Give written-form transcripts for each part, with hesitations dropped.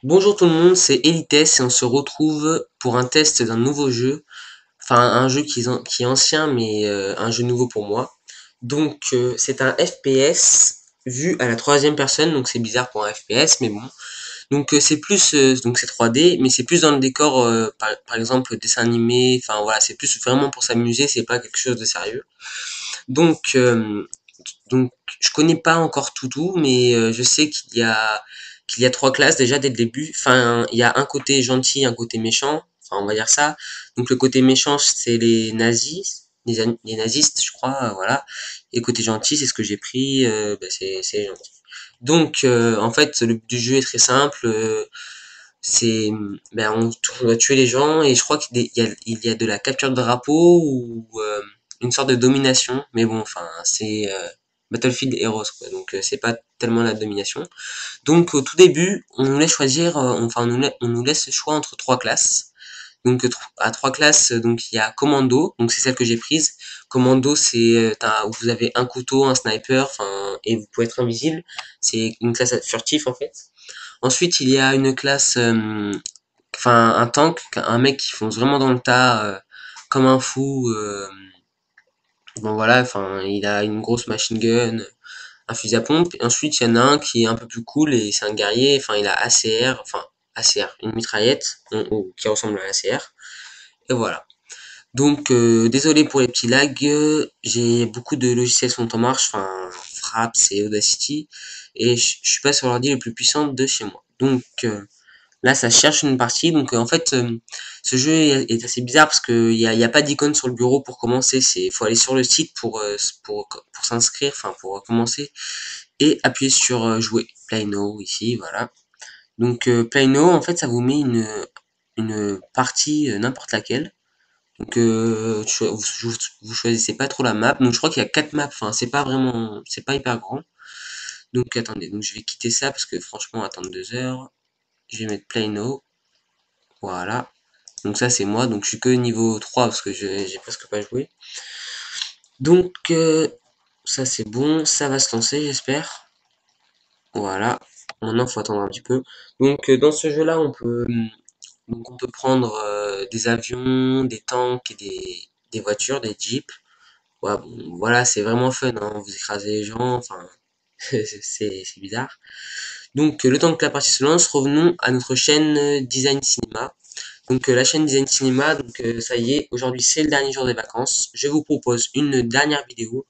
Bonjour tout le monde, c'est Elites et on se retrouve pour un test d'un nouveau jeu. Enfin, un jeu qui est ancien, mais un jeu nouveau pour moi. Donc, c'est un FPS vu à la troisième personne, donc c'est bizarre pour un FPS, mais bon. Donc, c'est plus, donc c'est 3D, mais c'est plus dans le décor, par exemple, dessin animé. Enfin, voilà, c'est plus vraiment pour s'amuser, c'est pas quelque chose de sérieux. Donc, donc, je connais pas encore tout, mais je sais qu'il y a trois classes déjà dès le début. Enfin, il y a un côté gentil, un côté méchant. Enfin, on va dire ça. Donc, le côté méchant, c'est les nazis, les nazistes, je crois, voilà. Et le côté gentil, c'est ce que j'ai pris, c'est les gentils. Donc, en fait, le but du jeu est très simple. C'est, on doit tuer les gens et je crois qu'il y a de la capture de drapeau ou une sorte de domination. Mais bon, enfin, c'est Battlefield Heroes, quoi. Donc, c'est pas tellement la domination. Donc, au tout début, on nous laisse choisir, on nous laisse le choix entre trois classes. Donc, à trois classes, donc il y a Commando, donc c'est celle que j'ai prise. Commando, c'est vous avez un couteau, un sniper, enfin, et vous pouvez être invisible. C'est une classe furtif en fait. Ensuite, il y a une classe, un tank, un mec qui fonce vraiment dans le tas comme un fou. Bon voilà, enfin, il a une grosse machine gun, un fusil à pompe. Et ensuite, il y en a un qui est un peu plus cool et c'est un guerrier. Enfin, il a ACR, enfin ACR, une mitraillette qui ressemble à ACR. Et voilà. Donc, désolé pour les petits lags. J'ai beaucoup de logiciels sont en marche, enfin Fraps et Audacity, et je suis pas sur l'ordi le plus puissant de chez moi. Donc là, ça cherche une partie. Donc, en fait, ce jeu est assez bizarre parce qu'il y a pas d'icône sur le bureau pour commencer. Faut aller sur le site pour s'inscrire, enfin, pour commencer et appuyer sur jouer. Play Now ici, voilà. Donc, Play Now, en fait, ça vous met une partie, n'importe laquelle. Donc, vous choisissez pas trop la map. Donc, je crois qu'il y a 4 maps. Enfin, c'est pas hyper grand. Donc, attendez. Donc, je vais quitter ça parce que franchement, attendre 2 heures. Je vais mettre Play Now. Voilà. Donc ça c'est moi, donc je suis que niveau 3 parce que j'ai presque pas joué. Donc ça c'est bon, ça va se lancer j'espère. Voilà. Maintenant faut attendre un petit peu. Donc dans ce jeu là on peut prendre des avions, des tanks et des voitures, des jeeps. Ouais, bon, voilà, c'est vraiment fun, hein. Vous écrasez les gens, enfin c'est bizarre. Donc le temps que la partie se lance, revenons à notre chaîne Design Cinema. Donc la chaîne Design Cinéma, donc ça y est, aujourd'hui c'est le dernier jour des vacances. Je vous propose une dernière vidéo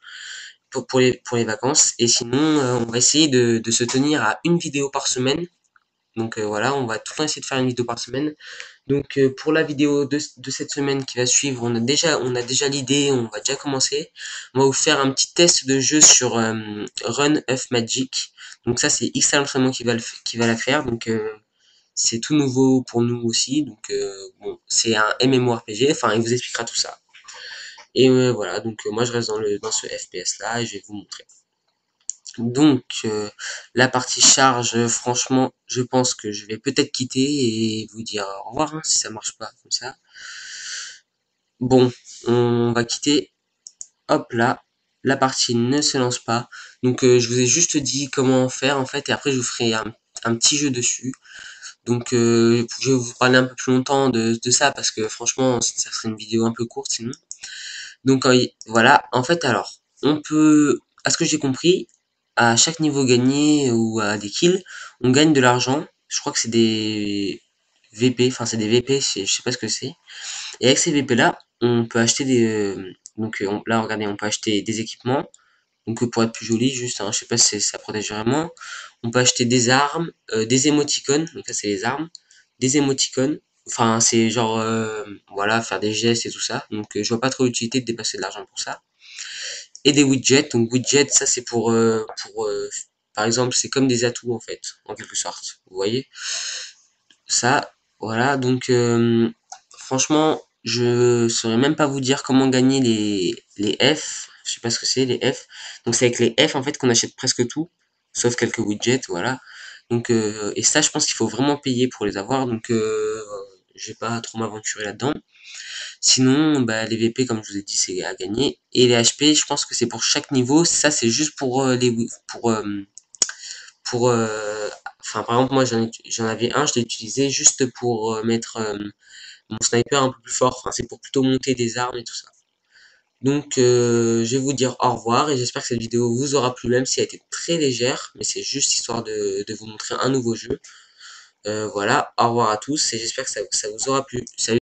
pour les vacances. Et sinon, on va essayer de se tenir à une vidéo par semaine. Donc voilà, on va tout le temps essayer de faire une vidéo par semaine. Donc pour la vidéo de cette semaine qui va suivre, on a déjà l'idée, on va déjà commencer. On va vous faire un petit test de jeu sur Run of Magic. Donc ça c'est X Entraînement qui va la faire. Donc c'est tout nouveau pour nous aussi, donc bon, c'est un MMORPG, enfin il vous expliquera tout ça. Et voilà, donc moi je reste dans ce FPS là et je vais vous montrer. Donc la partie charge, franchement, je pense que je vais peut-être quitter et vous dire au revoir hein, si ça marche pas comme ça. Bon, on va quitter. Hop là, la partie ne se lance pas. Donc je vous ai juste dit comment faire en fait et après je vous ferai un petit jeu dessus. Donc je vais vous parler un peu plus longtemps de ça parce que franchement ça serait une vidéo un peu courte sinon. Donc voilà, en fait alors, on peut, à ce que j'ai compris, à chaque niveau gagné ou à des kills, on gagne de l'argent. Je crois que c'est des VP, enfin c'est des VP, je sais pas ce que c'est. Et avec ces VP là, on peut acheter là regardez, on peut acheter des équipements. Donc pour être plus joli, juste, hein, je sais pas si ça protège vraiment. On peut acheter des armes, des émoticônes, donc ça c'est les armes, des émoticônes. Enfin c'est genre voilà, faire des gestes et tout ça. Donc je vois pas trop l'utilité de dépasser de l'argent pour ça. Et des widgets. Donc widgets, ça c'est pour par exemple c'est comme des atouts en fait, en quelque sorte. Vous voyez ça, voilà. Donc franchement, je saurais même pas vous dire comment gagner les F. Je sais pas ce que c'est les F. Donc c'est avec les F en fait qu'on achète presque tout, sauf quelques widgets, voilà. Donc et ça, je pense qu'il faut vraiment payer pour les avoir. Donc je vais pas trop m'aventurer là-dedans. Sinon, bah, les VP, comme je vous ai dit, c'est à gagner. Et les HP, je pense que c'est pour chaque niveau. Ça, c'est juste pour Enfin, par exemple, moi, j'en avais un, je l'ai utilisé juste pour mettre mon sniper un peu plus fort. Enfin, c'est pour plutôt monter des armes et tout ça. Donc, je vais vous dire au revoir et j'espère que cette vidéo vous aura plu, même si elle était très légère, mais c'est juste histoire de vous montrer un nouveau jeu. Voilà, au revoir à tous et j'espère que ça vous aura plu. Salut!